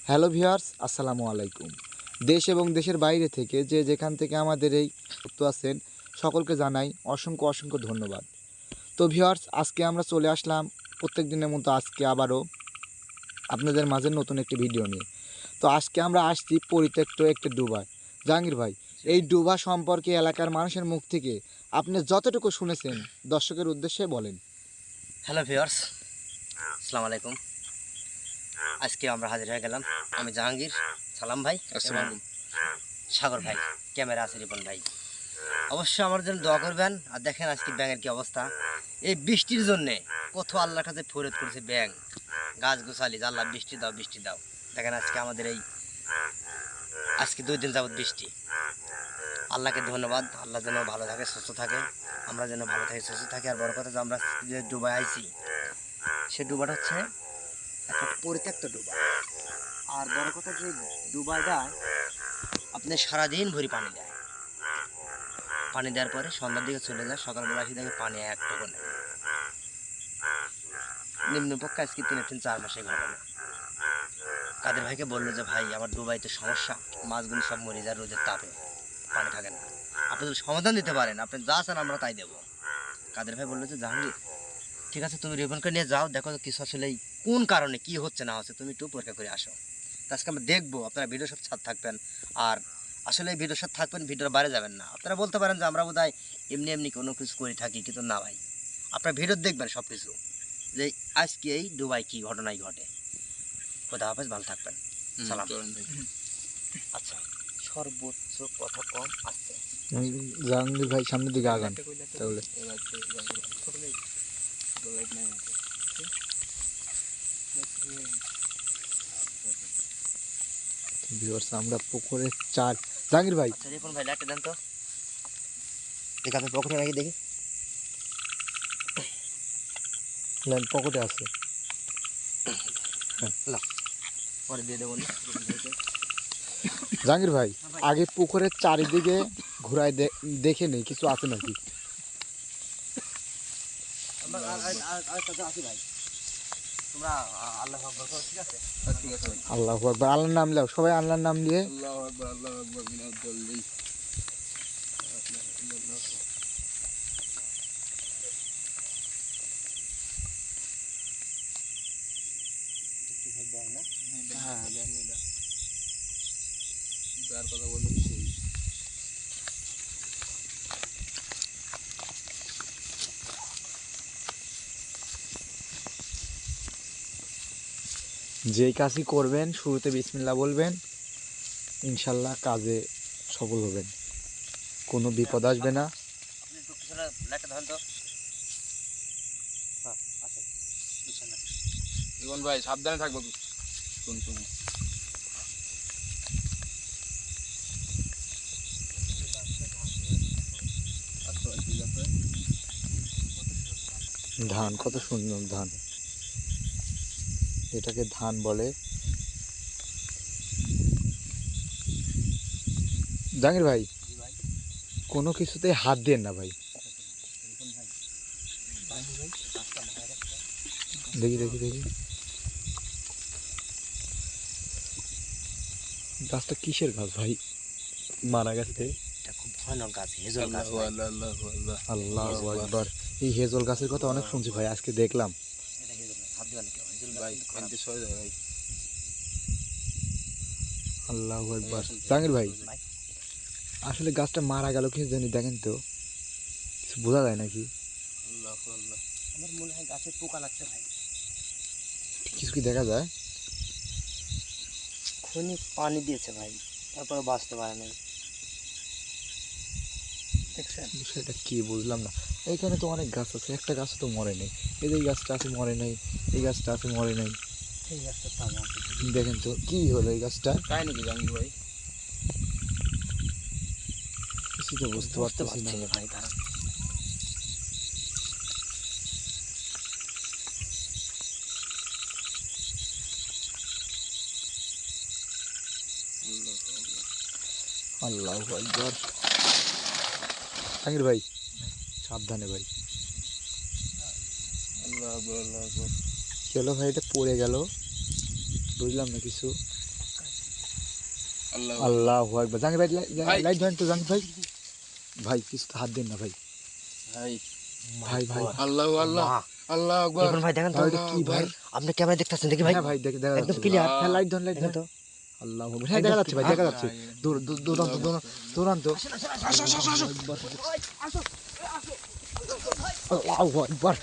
Hello viewers, আসসালামু আলাইকুম। দেশ এবং দেশের বাইরে থেকে যে যেখান থেকে আমাদের এই যুক্ত আছেন সকলকে জানাই অসংখ্য অসংখ্য ধন্যবাদ। তো ভিউয়ার্স, আজকে আমরা চলে আসলাম প্রত্যেক দিনের মতো আজকে আবারও আপনাদের মাঝে নতুন একটি ভিডিও নিয়ে। তো আজকে আমরা আসছি পরিত্যক্ত একটি ডুবায়। জাহাঙ্গীর ভাই, এই ডুবা সম্পর্কে এলাকার মানুষের মুখ থেকে আপনি যতটুকু শুনেছেন দর্শকের উদ্দেশ্যে বলেন। হ্যালো ভিউয়ার্স, আসসালামু আলাইকুম। আজকে আমরা হাজির হয়ে গেলাম। আমি জাহাঙ্গীর, সালাম ভাই এবং সাগর ভাই, ক্যামেরা আছে রিপন ভাই। অবশ্যই আমার জন্য দোয়া করবেন। আর দেখেন আজকে ব্যাঙের কি অবস্থা। এই বৃষ্টির জন্যে কত আল্লাহর কাছে ফরিয়াদ করেছে ব্যাঙ, গাছ গোছালি, আল্লাহ বৃষ্টি দাও বৃষ্টি দাও। দেখেন আজকে আমাদের আজকে 2 দিন যাবত বৃষ্টি। আল্লাহকে ধন্যবাদ। আল্লাহ যেন ভালো থাকে, সুস্থ থাকে, আমরা যেন ভালো থাকি, সুস্থ থাকি। আর বড় কথা যে আমরা যে ডুবায় আইছি, সে ডুবাটা হচ্ছে একটা পরিত্যক্ত ডুবা। আর বড় কথা যে ডুবাটা আপনি সারাদিন ভরি পানি দেয়, পানি দেওয়ার পরে সন্ধ্যার দিকে চলে যায়, সকালবেলা আসি দেখে পানি একটুকু নেই। নিম্নপক্ষে আজকে 3-4 মাসের ঘটনা। কাদের ভাইকে বললো যে ভাই আমার ডুবাইতে সমস্যা, মাছগুলো সব মরে যায় রোদের তাপে, পানি থাকে না, আপনি যদি সমাধান দিতে পারেন আপনি যা চান আমরা তাই দেবো। কাদের ভাই বললো যে জাহাঙ্গীর ঠিক আছে, তুমি রিপনকে নিয়ে যাও, দেখো কিছু আসলে কোন কারণে কি হচ্ছে না হচ্ছে, তুমি একটু পরীক্ষা করে আসো। আজকে আমরা দেখবো, আপনারা ভিডিওর সাথে সাথে থাকবেন। আর আসলে এই ভিডিওর সাথে থাকবেন, ভিডিওর বাইরে যাবেন না। আপনারা বলতে পারেন যে আমরা বোধহয় এমনি এমনি কোনো কিছু করে থাকি, কিন্তু না ভাই, আপনারা ভিডিও দেখবেন সব কিছু, যে আজকে এই দুবাই কি ঘটনাই ঘটে। খোদা হাফেজ, ভালো থাকবেন, সালাম। আচ্ছা, সর্বোচ্চ কথা কম আসতে। জাহাঙ্গীর ভাই সামনের দিকে আগান তাহলে। ভিউয়ার্স, আমরা পুকুরে চার। জাহাঙ্গীর ভাই, আচ্ছা রিপন ভাই লাইটটা দেন তো, দেখি আপনি পকেটে নাকি দেখি। লাইন পকেটে আছে। পরে দিয়ে দেবো। জাহাঙ্গীর ভাই, আগে পুকুরের চারিদিকে ঘুরায় দেখে নেই কিছু আছে নাকি। আল্লাহু আকবার, আল্লাহর নাম নাও সবাই, আল্লাহর নাম নিয়ে। যেই কাজই করবেন শুরুতে বিসমিল্লাহ বলবেন, ইনশাল্লাহ কাজে সফল হবেন, কোনো বিপদ আসবে না। রিপন ভাই সাবধানে থাকবো। ধান কত সুন্দর ধান, এটাকে ধান বলে। জাহাঙ্গীর ভাই, কোনো কিছুতে হাত দেন না ভাই। দেখি দেখি দেখি গাছটা কিসের গাছ ভাই, মারা গেছে। এটা খুব ভয়ানক গাছ, হেজল গাছ। আল্লাহু আকবার, এই হেজল গাছের কথা অনেক শুনছি ভাই, আজকে দেখলাম। এটা হেজল গাছ, হাত দিবেন কেউ, হেজল ভাই গাছ খারাপ। আল্লাহু আকবার। জাহাঙ্গীর ভাই, আসলে গাছটা মারা গেল কিছু জানি, দেখেন তো কিছু বোঝা যায় নাকি। আমার মনে হয় গাছে পোকা লাগছে ভাই। কিছু কি দেখা যায়? খনি পানি দিয়েছে ভাই, তারপরে বাঁচতে পারে নাই, দেখছেন? বিষয়টা কি বুঝলাম না। এইখানে তো অনেক গাছ আছে, একটা গাছ তো মরে নেই। এই যে এই গাছটা আছে মরে নেই, এই গাছটা আছে মরে নেই। এই গাছটা তাজা আছে। দেখেন তো কি হলো এই গাছটা, তাই নাকি জাহাঙ্গীর ভাই? কিছু তো বুঝতে পারতেছি না ভাই। তারা আল্লাহু আকবার। জাহাঙ্গীর ভাই সাবধানে ভাই। আল্লাহ আকবার, আল্লাহ আকবার। চলো ভাই, এটা পড়ে গেল, বুঝলাম না কিছু। আল্লাহ আল্লাহু আকবার। জাহাঙ্গীর ভাই ভাই। লাইট ধরেন তো জাহাঙ্গীর ভাই। ভাই কিছু তো হাত দেন না ভাই। ভাই ভাই ভাই আল্লাহ আল্লাহ বাহ। আল্লাহ আকবার রিপন ভাই দেখেন তো ভাই, এটা কি ভাই? আপনি ক্যামেরা দেখতেছেন দেখি ভাই হ্যাঁ ভাই দেখা একদম যাচ্ছে। ক্লিয়ার হ্যাঁ লাইট ধরেন লাইট দেখেন ধরেন। তো আল্লাহু আকবার। হ্যাঁ দেখা যাচ্ছে ভাই দেখা যাচ্ছে। দুরন্ত আল্লাহু আকবার।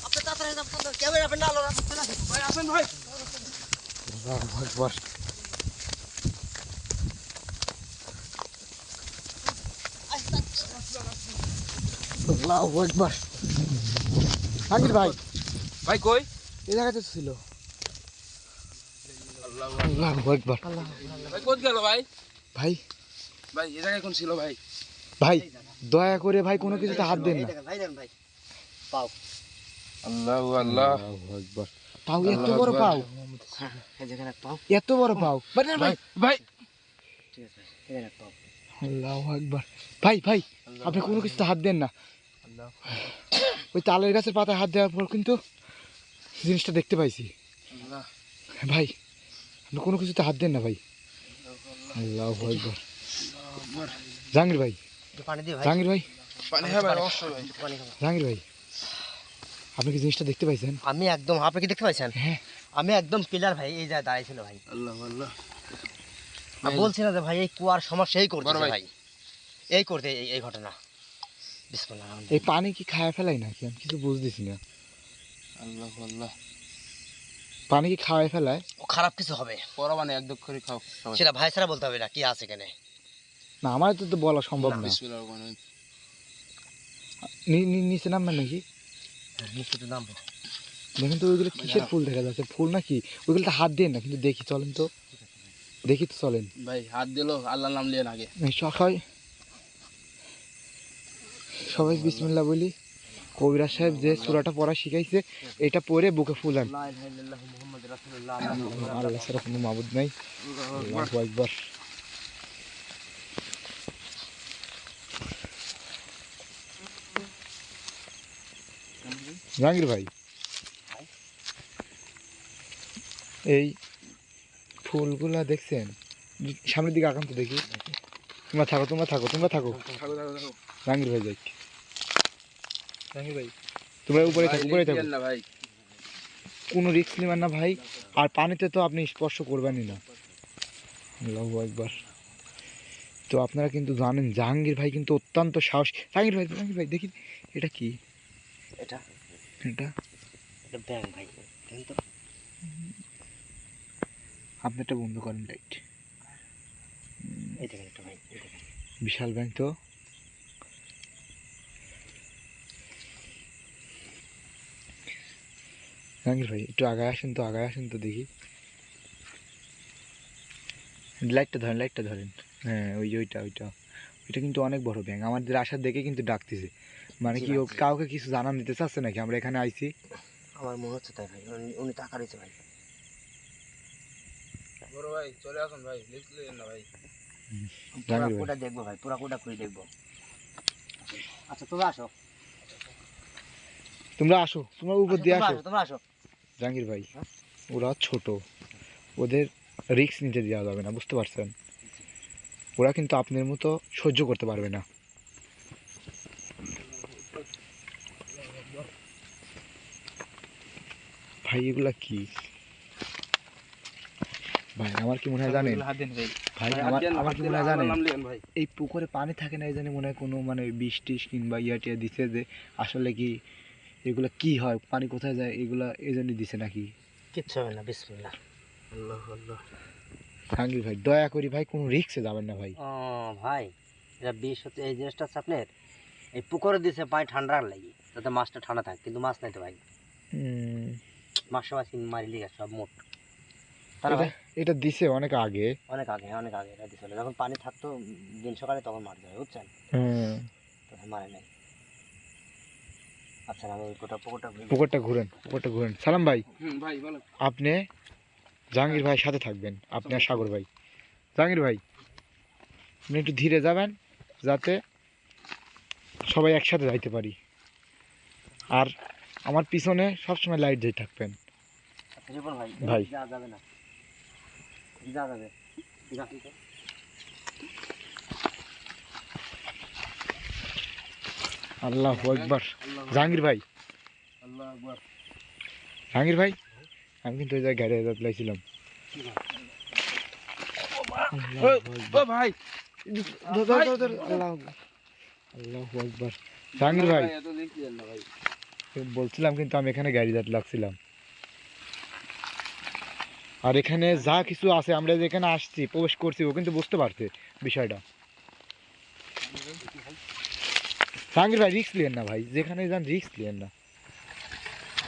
আপনি তাড়াতাড়ি যান ক্যামেরা আপনি না আলো ভাই আসেন ভাই আল্লাহু আকবার। আল্লাহু আকবার। জাহাঙ্গীর ভাই ভাই কই এই জায়গাতে তো ছিল। আল্লাহ আল্লাহু আকবার। ভাই কোথ গেল ভাই ভাই ভাই এই জায়গায় কোন ছিল ভাই ভাই দয়া করে ভাই কোনো কিছুতে হাত দেন না। ভাই দেখেন ভাই পাও আল্লাহ আল্লাহ আল্লাহু আকবার। পাও এত আল্লাহু বড় আকবার। পাও, এই দেখেন এক পাও এত বড় পাও। বাটেন ভাই ভাই ঠিক আছে এই দেখেন এক পাও আল্লাহু আকবার। ভাই ভাই আপনি কোনো কিছুতে হাত দেন না। ওই তালের গাছের পাতায় হাত দেওয়ার পর কিন্তু জিনিসটা দেখতে পাইছি। আল্লাহ ভাই আপনি কোনো কিছুতে হাত দেন না ভাই। আল্লাহু আকবার। জাহাঙ্গীর ভাই একটু পানি দিই ভাই জাহাঙ্গীর ভাই পানি হ্যাঁ ভাই অবশ্যই ভাই একটু পানি খাবো। জাহাঙ্গীর ভাই আপনি কি জিনিসটা দেখতে পাইছেন? আমি একদম আপনি কি দেখতে পাইছেন হ্যাঁ আমি একদম ক্লিয়ার ভাই এই জায়গায় দাঁড়াইছিল ভাই আল্লাহ আল্লাহ আমি বলছি না যে ভাই এই কুয়ার সমস্যা এই করতে বড় ভাই। ভাই এই করতে এই ঘটনা বিসমিল্লাহ এই পানি কি খায় ফেলাই নাকি আমি কিছু বুঝতেছি না। আল্লাহ আল্লাহ পানি কি খাওয়াই ফেলায়? ও খারাপ কিছু হবে পরবানে এক দুঃখ করে খাও সবাই সেটা ভাই ছাড়া বলতে হবে না কি আছে কেন না আমার তো বলা সম্ভব না। বিসমিল্লাহির রহমানির নিচে নামবেন নাকি? নিচে তো নামবো দেখেন তো ওইগুলো কিসের ফুল দেখা যাচ্ছে, ফুল নাকি? ওইগুলো তো হাত দেন না কিন্তু দেখি চলেন তো, দেখি তো চলেন। ভাই হাত দিলো আল্লাহর নাম লিয়েন আগে সবাই সবাই বিসমিল্লাহ বলি। কবিরাজ সাহেব যে সূরাটা পড়া শিখাইছে এটা পড়ে বুকে ফুলান। লা ইলাহা ইল্লাল্লাহু মুহাম্মাদুর রাসূলুল্লাহ আল্লাহ ছাড়া কোনো মাবুদ নাই। আল্লাহু আকবার। জাহাঙ্গীর ভাই এই ফুলগুলা দেখছেন? সামনের দিকে আকান্ত দেখি। তোমরা থাকো তোমরা থাকো তোমরা থাকো। থাকো থাকো থাকো জাহাঙ্গীর ভাই যাই। জাহাঙ্গীর ভাই তোমরা উপরে থাকো উপরে থাকো। না ভাই কোনো রিস্ক নেবেন না ভাই। আর পানিতে তো আপনি স্পর্শ করবেনই না। আল্লাহু আকবার। তো আপনারা কিন্তু জানেন জাহাঙ্গীর ভাই কিন্তু অত্যন্ত সাহসী। জাহাঙ্গীর ভাই দেখি এটা কি? এটা এটা এটা ব্যাং ভাই দেখেন তো আপনি এটা বন্ধ করেন লাইট। এই দেখেন একটা ভাই এই দেখেন বিশাল ব্যাংক তো। জাহাঙ্গীর ভাই একটু আগায় আসেন তো দেখি। লাইটটা ধরেন। হ্যাঁ ওই যে ওইটা ওইটা কিন্তু অনেক বড় ব্যাঙ। আমাদের আসার দেখে কিন্তু ডাকতেছে। মানে জি কি ও ভাই। কাউকে কিছু জানান দিতে চাচ্ছে নাকি আমরা এখানে আইছি? আমার মনে হচ্ছে তাই ভাই উনি টাকা দিয়েছে ভাই বড় ভাই চলে আসুন ভাই লিফট লিয়েন না ভাই পুরা জাহাঙ্গীর ভাই কোটা দেখবো ভাই পুরা কোটা করে দেখবো আচ্ছা তোমরা আসো তোমরা আসো, তোমরা উপর দিয়ে আসো। তোমরা আসো জাহাঙ্গীর ভাই হ্যাঁ? ওরা ছোট, ওদের রিস্ক নিতে দেওয়া যাবে না, বুঝতে পারছেন? ওরা কিন্তু আপনার মতো সহ্য করতে পারবে না। ভাই এগুলা কি? ভাই আমার কি মনে হয় জানেন? হাত দেন ভাই ভাই আমার কি মনে হয় জানেন? এই পুকুরে পানি থাকে না এই জন্য মনে হয় কোনো মানে বিষ টিস কিংবা টিয়া দিছে যে আসলে কি এগুলা কি হয়, পানি কোথায় যায় এগুলা এই জন্য দিছে নাকি? কিচ্ছু হবে না বিসমিল্লাহ আল্লাহ আল্লাহ জাহাঙ্গীর ভাই দয়া করি ভাই কোনো রিস্কে যাবেন না ভাই। ও ভাই এটা বিষ হচ্ছে এই জিনিসটা হচ্ছে আপনার এই পুকুরে দিছে পানি ঠান্ডা লাগি যাতে মাছটা ঠান্ডা থাকে কিন্তু মাছ নাই তো ভাই মাছ সবাই মারি লিগে সব মোট তাহলে ভাই এটা দিছে অনেক আগে। অনেক আগে এটা দিছিল যখন পানি থাকতো দিন সকালে তখন মারতে হয় বুঝছেন তখন মারে নাই আচ্ছা আমি ওই পুকুরটা ঘুরেন। সালাম ভাই ভাই বলো আপনি জাহাঙ্গীর ভাইয়ের সাথে থাকবেন, আপনি আর সাগর ভাই। জাহাঙ্গীর ভাই আপনি একটু ধীরে যাবেন যাতে সবাই একসাথে যাইতে পারি। আর আমার পিছনে সবসময় লাইট দিয়ে থাকবেন। আচ্ছা রিপন ভাই ভাই। যাওয়া যাবে না যা যাবে যা আল্লাহু আকবার। জাহাঙ্গীর ভাই, আল্লাহ আকবার। জাহাঙ্গীর ভাই, আমি কিন্তু ওই জায়গায় গাড়ি লাগছিলাম। ও ভাই আল্লাহু আকবার। জাহাঙ্গীর ভাই এত দেখছিলেন না ভাই। বলছিলাম কিন্তু আমি এখানে গাড়ি লাগছিলাম। আর এখানে যা কিছু আছে আমরা যেখানে আসছি প্রবেশ করছি ও কিন্তু বুঝতে পারছে বিষয়টা। জাহাঙ্গীর ভাই রিস্ক নিয়েন না ভাই, যেখানে যান রিস্ক নিয়েন না।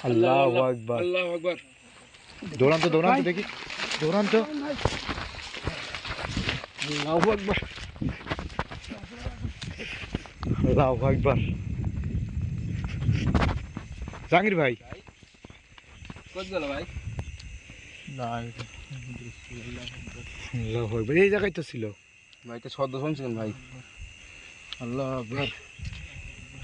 আল্লাহু আকবার। আল্লাহু আকবার। দৌড়ান তো দেখি, দৌড়ান তো। আল্লাহু আকবার, আল্লাহু আকবার। জাহাঙ্গীর ভাই, কত গেল ভাই? আল্লাহু আকবার, এই জায়গায় তো ছিল ভাই তো শব্দ শুনছেন ভাই? আল্লাহু আকবার।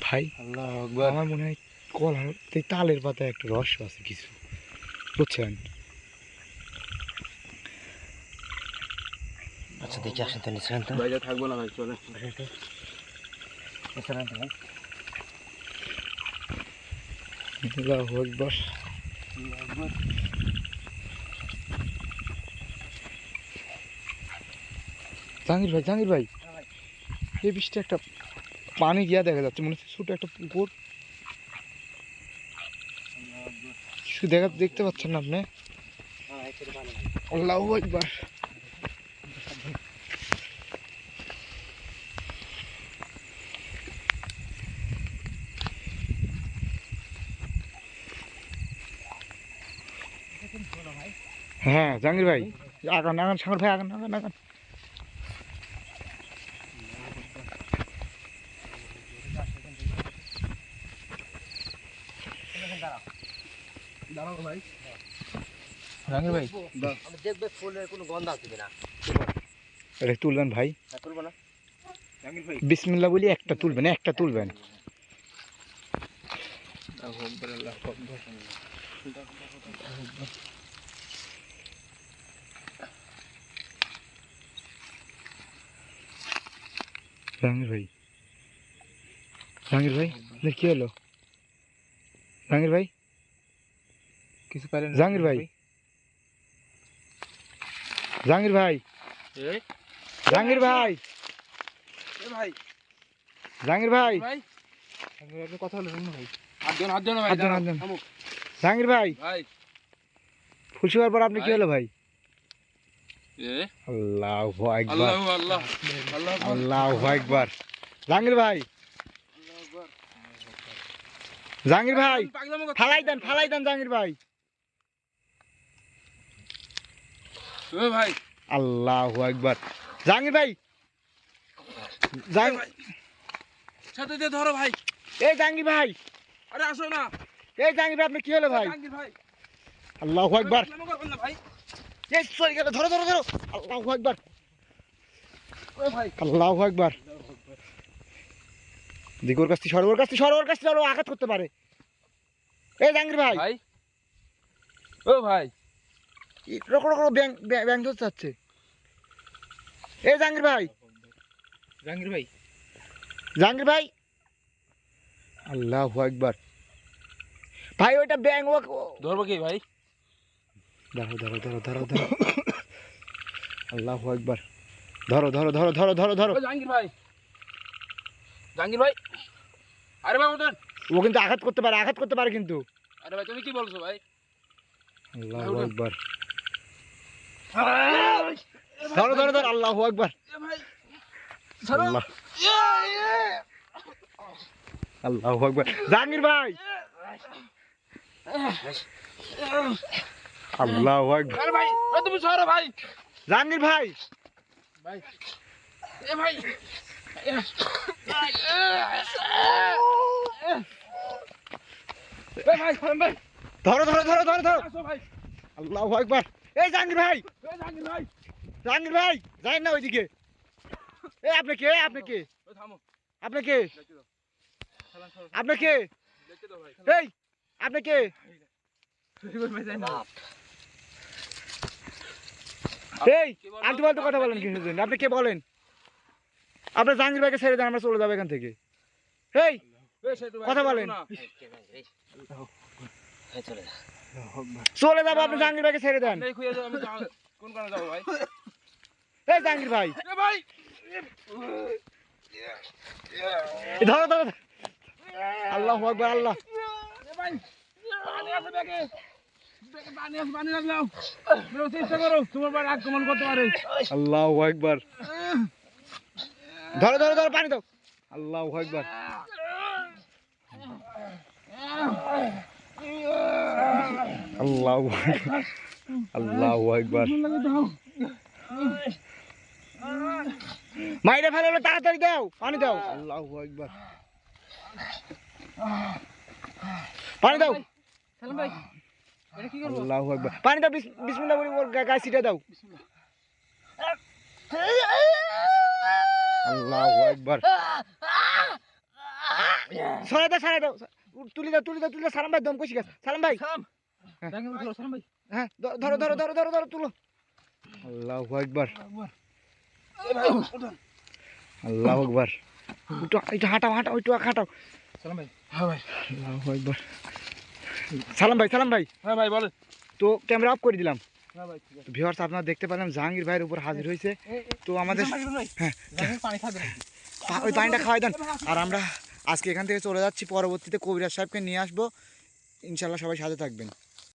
ভাই। আল্লাহু আকবার। আমার মনে হয় কলার এই তালের পাতায় একটা রহস্য আছে কিছু, বুঝছেন? আচ্ছা দেখি আসেন তো নিচে তো ভাই যা থাকবো না ভাই, চলে। আল্লাহু আকবার। আল্লাহু আকবার। জাহাঙ্গীর ভাই, এই বৃষ্টি একটা পানি গিয়া দেখা যাচ্ছে, মনে হচ্ছে ছোট একটা পুকুর। কিছু দেখতে পাচ্ছেন না আপনি? আল্লাহু আকবার। হ্যাঁ জাহাঙ্গীর ভাই, আগান সাগর ভাই, আগান। দাঁড়াও ভাই। জাহাঙ্গীর ভাই আমি দেখবে ফুলের কোনো গন্ধ আছে কিনা। এটা তুলবেন ভাই, তুলবো না? জাহাঙ্গীর ভাই। বিসমিল্লাহ বলি একটা তুলবেন। আল্লাহু আকবার, আল্লাহু আকবার। জাহাঙ্গীর ভাই, আপনার কি হলো? জাহাঙ্গীর ভাই, কিছু পারেন? জাহাঙ্গীর ভাই, জাহাঙ্গীর ভাই, এই জাহাঙ্গীর ভাই, এ ভাই, জাহাঙ্গীর ভাই, ভাই আপনি কথা বলে শুনুন ভাই। হাত দেন ভাই। হাত দেন, দাঁড়াও, হাত দেন। থামুক। জাহাঙ্গীর ভাই, ভাই ফুলসি হওয়ার পর আপনি কি ভাই। হলো ভাই? এ আল্লাহু আকবার, আল্লাহু আল্লাহ, আল্লাহু আকবার। আল্লাহু আকবার। জাহাঙ্গীর ভাই, আল্লাহু আকবার। জাহাঙ্গীর ভাই, পাগলামো করতে- ফালাই দেন জাহাঙ্গীর ভাই। ও ভাই, আল্লাহু আকবার। জাহাঙ্গীর ভাই, সাথে দিয়ে ধরো ভাই। এই জাহাঙ্গীর ভাই, আরে আসো না। এই জাহাঙ্গীর ভাই, আপনি কি হলো ভাই? জাহাঙ্গীর ভাই, আল্লাহু আকবার। পাগলামো করবেন না ভাই। এই সরি গেল, ধরো। আল্লাহু আকবার, ও ভাই, আল্লাহু আকবার। দিকে ওর কাছ থেকে সরো, আঘাত করতে পারে। এই জাহাঙ্গীর ভাই, ভাই ও ভাই, রকম ব্যাং ধরতে চাচ্ছে। এই জাহাঙ্গীর ভাই, আল্লাহু আকবার। ভাই ওইটা ব্যাং। ধরবো কি ভাই? দাঁড়াও। আল্লাহু আকবার। ধরো। ও জাহাঙ্গীর ভাই, আরে ভাই ওঠেন। ও কিন্তু আঘাত করতে পারে কিন্তু। আরে ভাই তুমি কি বলছো ভাই? আল্লাহু আকবার। ধরো। আল্লাহু আকবার। এ ভাই ছাড়ো। আল্লাহ, আল্লাহু আকবার। জাহাঙ্গীর ভাই, আল্লাহু আকবার। আরে ভাই ও তুমি ছাড়ো ভাই। জাহাঙ্গীর ভাই, ভাই এ ভাই ভাই ছাড়েন ভাই। ধরো। আসো ভাই। আল্লাহু আকবার। এই জাহাঙ্গীর ভাই, ও জাহাঙ্গীর ভাই, যাই না ওইদিকে। এই আপনি কে? ও থামো। আপনি কে? দেখতে দাও। চালান ছাড়ো। আপনি কে? দেখতে দাও ভাই। এই আপনি কে? চুরি করবে যাই না। এই আলতু ফালতু কথা বলেন কিসের জন্য? আপনি কে বলেন? আপনার জাহাঙ্গীর ভাইকে ছেড়ে দেন, আমরা চলে যাবো এখান থেকে। এই কথা বলেন। চলে যা। চলে যাবো, আপনি জাহাঙ্গীর ভাইকে ছেড়ে দেন। কোন কারণে যাবো ভাই? এই জাহাঙ্গীর ভাই, ভাই ধরো ধরো। আল্লাহু আকবার, আল্লাহ। ভাই পানি আছে ব্যাগে, পানি আছে, পানি রাখলাম। চেষ্টা করো, তোমার ভাই আক্রমণ করতে পারে। আল্লাহু আকবার। ধরো ধরো ধরো, পানি দাও। আল্লাহু আকবার। আল্লাহু আকবার, আল্লাহু আকবার। মাইরে ফেলো, তাড়াতাড়ি দাও, পানি দাও। আল্লাহু আকবার। পানি দাও। সালাম ভাই, এটা কি করবো? আল্লাহু আকবার। পানি দাও, বিসমিল্লাহ বলে ওর গায়ে ছিটে দাও। আল্লাহু আকবার। সরাই দাও, সরাই দাও। তুলে দাও, তুলে দাও, তুলে দাও। সালাম ভাই দম কষি গেছে। সালাম ভাই, সালাম সালাম ভাই। হ্যাঁ ধরো ধরো ধরো ধরো ধরো, তুলো। আল্লাহু আকবার, আল্লাহু আকবার। একটু হাঁটাও, হাঁটাও, একটু হাঁটাও। সালাম ভাই। হ্যাঁ ভাই। আল্লাহু আকবার। সালাম ভাই, সালাম ভাই। হ্যাঁ ভাই বলেন। তো ক্যামেরা অফ করে দিলাম। হ্যাঁ ভাই ঠিক আছে। ভিউয়ার্স, আপনারা দেখতে পেলাম জাহাঙ্গীর ভাইয়ের উপর হাজির হয়েছে। তো আমাদের হ্যাঁ, পানি খাবে ওই পানিটা খাওয়াই দেন। আর আমরা আজকে এখান থেকে চলে যাচ্ছি, পরবর্তীতে কবিরাজ সাহেবকে নিয়ে আসবো। ইনশাল্লাহ সবাই সাথে থাকবেন।